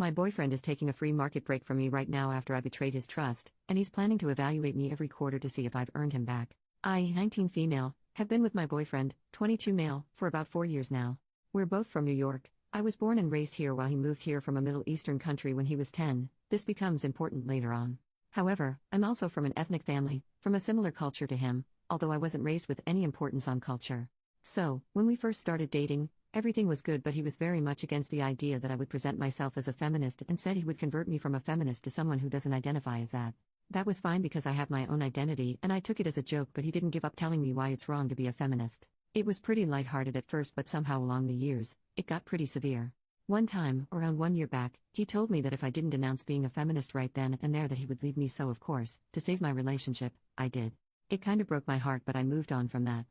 My boyfriend is taking a free market break from me right now after I betrayed his trust, and he's planning to evaluate me every quarter to see if I've earned him back. I, 19 female, have been with my boyfriend, 22 male, for about 4 years now. We're both from New York. I was born and raised here while he moved here from a Middle Eastern country when he was 10. This becomes important later on. However, I'm also from an ethnic family, from a similar culture to him, although I wasn't raised with any importance on culture. So, when we first started dating, everything was good, but he was very much against the idea that I would present myself as a feminist and said he would convert me from a feminist to someone who doesn't identify as that. That was fine because I have my own identity and I took it as a joke, but he didn't give up telling me why it's wrong to be a feminist. It was pretty lighthearted at first, but somehow along the years, it got pretty severe. One time, around 1 year back, he told me that if I didn't announce being a feminist right then and there that he would leave me, so of course, to save my relationship, I did. It kinda broke my heart, but I moved on from that.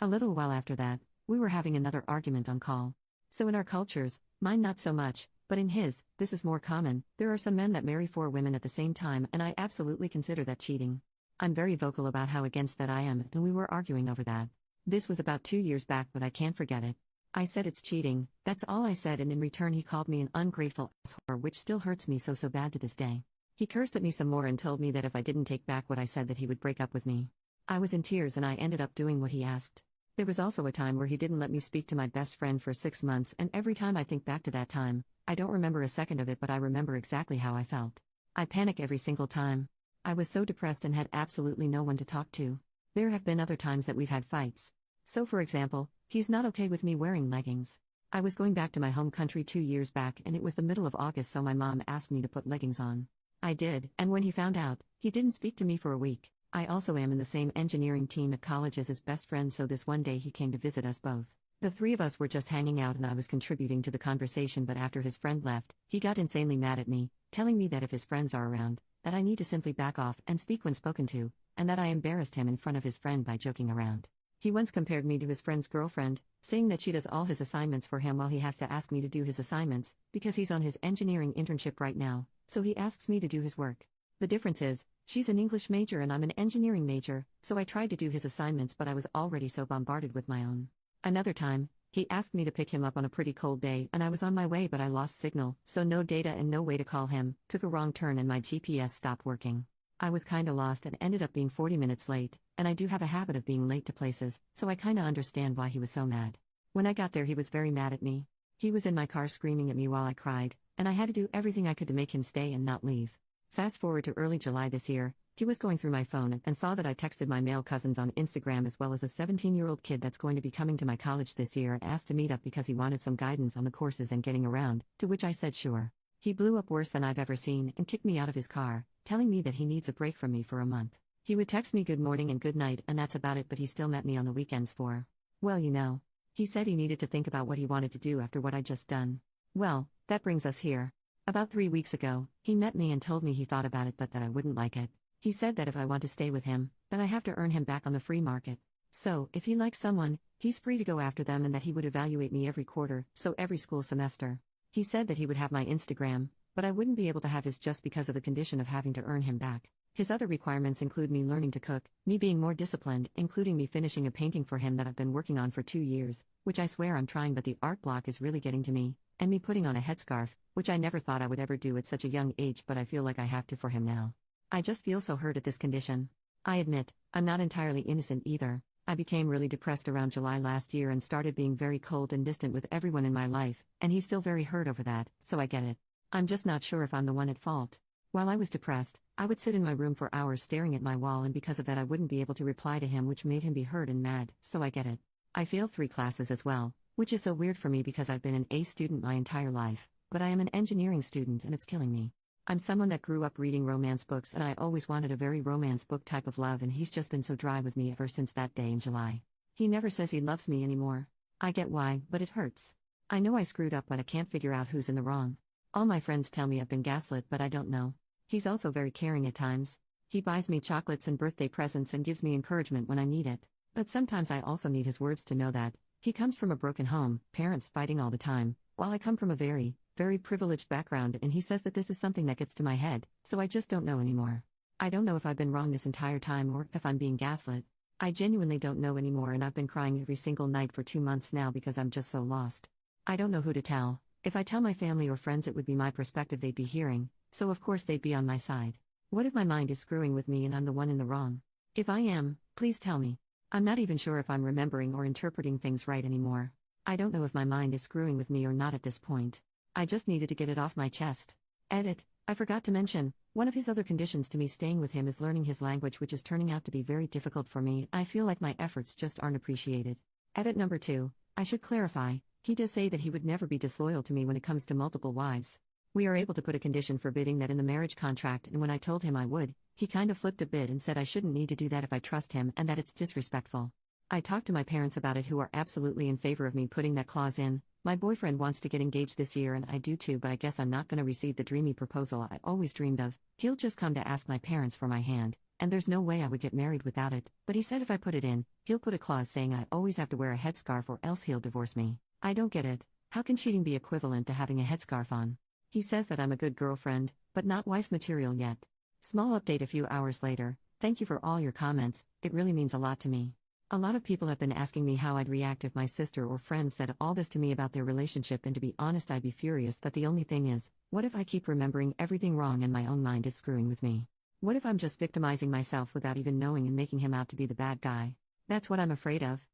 A little while after that, we were having another argument on call. So in our cultures, mine not so much, but in his, this is more common. There are some men that marry 4 women at the same time, and I absolutely consider that cheating. I'm very vocal about how against that I am, and we were arguing over that. This was about 2 years back, but I can't forget it. I said it's cheating, that's all I said, and in return he called me an ungrateful asshole, which still hurts me so bad to this day. He cursed at me some more and told me that if I didn't take back what I said that he would break up with me. I was in tears and I ended up doing what he asked. There was also a time where he didn't let me speak to my best friend for 6 months, and every time I think back to that time, I don't remember a second of it, but I remember exactly how I felt. I panic every single time. I was so depressed and had absolutely no one to talk to. There have been other times that we've had fights. So for example, he's not okay with me wearing leggings. I was going back to my home country 2 years back and it was the middle of August, so my mom asked me to put leggings on. I did, and when he found out, he didn't speak to me for a week. I also am in the same engineering team at college as his best friend, so this one day he came to visit us both. The 3 of us were just hanging out and I was contributing to the conversation, but after his friend left, he got insanely mad at me, telling me that if his friends are around, that I need to simply back off and speak when spoken to, and that I embarrassed him in front of his friend by joking around. He once compared me to his friend's girlfriend, saying that she does all his assignments for him while he has to ask me to do his assignments, because he's on his engineering internship right now, so he asks me to do his work. The difference is, she's an English major and I'm an engineering major, so I tried to do his assignments, but I was already so bombarded with my own. Another time, he asked me to pick him up on a pretty cold day and I was on my way, but I lost signal, so no data and no way to call him, took a wrong turn and my GPS stopped working. I was kinda lost and ended up being 40 minutes late, and I do have a habit of being late to places, so I kinda understand why he was so mad. When I got there he was very mad at me. He was in my car screaming at me while I cried, and I had to do everything I could to make him stay and not leave. Fast forward to early July this year, he was going through my phone and saw that I texted my male cousins on Instagram as well as a 17-year-old kid that's going to be coming to my college this year and asked to meet up because he wanted some guidance on the courses and getting around, to which I said sure. He blew up worse than I've ever seen and kicked me out of his car, telling me that he needs a break from me for a month. He would text me good morning and good night and that's about it, but he still met me on the weekends for, well, you know. He said he needed to think about what he wanted to do after what I'd just done. Well, that brings us here. About 3 weeks ago, he met me and told me he thought about it but that I wouldn't like it. He said that if I want to stay with him, then I have to earn him back on the free market. So, if he likes someone, he's free to go after them and that he would evaluate me every quarter, so every school semester. He said that he would have my Instagram, but I wouldn't be able to have his just because of the condition of having to earn him back. His other requirements include me learning to cook, me being more disciplined, including me finishing a painting for him that I've been working on for 2 years, which I swear I'm trying but the art block is really getting to me, and me putting on a headscarf, which I never thought I would ever do at such a young age, but I feel like I have to for him now. I just feel so hurt at this condition. I admit, I'm not entirely innocent either. I became really depressed around July last year and started being very cold and distant with everyone in my life, and he's still very hurt over that, so I get it. I'm just not sure if I'm the one at fault. While I was depressed, I would sit in my room for hours staring at my wall, and because of that I wouldn't be able to reply to him, which made him be hurt and mad, so I get it. I failed 3 classes as well, which is so weird for me because I've been an A student my entire life, but I am an engineering student and it's killing me. I'm someone that grew up reading romance books and I always wanted a very romance book type of love, and he's just been so dry with me ever since that day in July. He never says he loves me anymore. I get why, but it hurts. I know I screwed up but I can't figure out who's in the wrong. All my friends tell me I've been gaslit but I don't know. He's also very caring at times. He buys me chocolates and birthday presents and gives me encouragement when I need it. But sometimes I also need his words to know that. He comes from a broken home, parents fighting all the time, while I come from a very privileged background, and he says that this is something that gets to my head, so I just don't know anymore. I don't know if I've been wrong this entire time or if I'm being gaslit. I genuinely don't know anymore, and I've been crying every single night for 2 months now because I'm just so lost. I don't know who to tell, If I tell my family or friends, it would be my perspective they'd be hearing, so of course they'd be on my side. What if my mind is screwing with me and I'm the one in the wrong? If I am, please tell me. I'm not even sure if I'm remembering or interpreting things right anymore. I don't know if my mind is screwing with me or not at this point. I just needed to get it off my chest. Edit. I forgot to mention, one of his other conditions to me staying with him is learning his language, which is turning out to be very difficult for me. I feel like my efforts just aren't appreciated. Edit number 2. I should clarify, he does say that he would never be disloyal to me when it comes to multiple wives. We are able to put a condition forbidding that in the marriage contract, and when I told him I would, he kind of flipped a bit and said I shouldn't need to do that if I trust him and that it's disrespectful. I talked to my parents about it, who are absolutely in favor of me putting that clause in. My boyfriend wants to get engaged this year and I do too, but I guess I'm not going to receive the dreamy proposal I always dreamed of. He'll just come to ask my parents for my hand, and there's no way I would get married without it, but he said if I put it in, he'll put a clause saying I always have to wear a headscarf or else he'll divorce me. I don't get it. How can cheating be equivalent to having a headscarf on? He says that I'm a good girlfriend, but not wife material yet. Small update a few hours later. Thank you for all your comments, it really means a lot to me. A lot of people have been asking me how I'd react if my sister or friend said all this to me about their relationship, and to be honest, I'd be furious, but the only thing is, what if I keep remembering everything wrong and my own mind is screwing with me? What if I'm just victimizing myself without even knowing and making him out to be the bad guy? That's what I'm afraid of.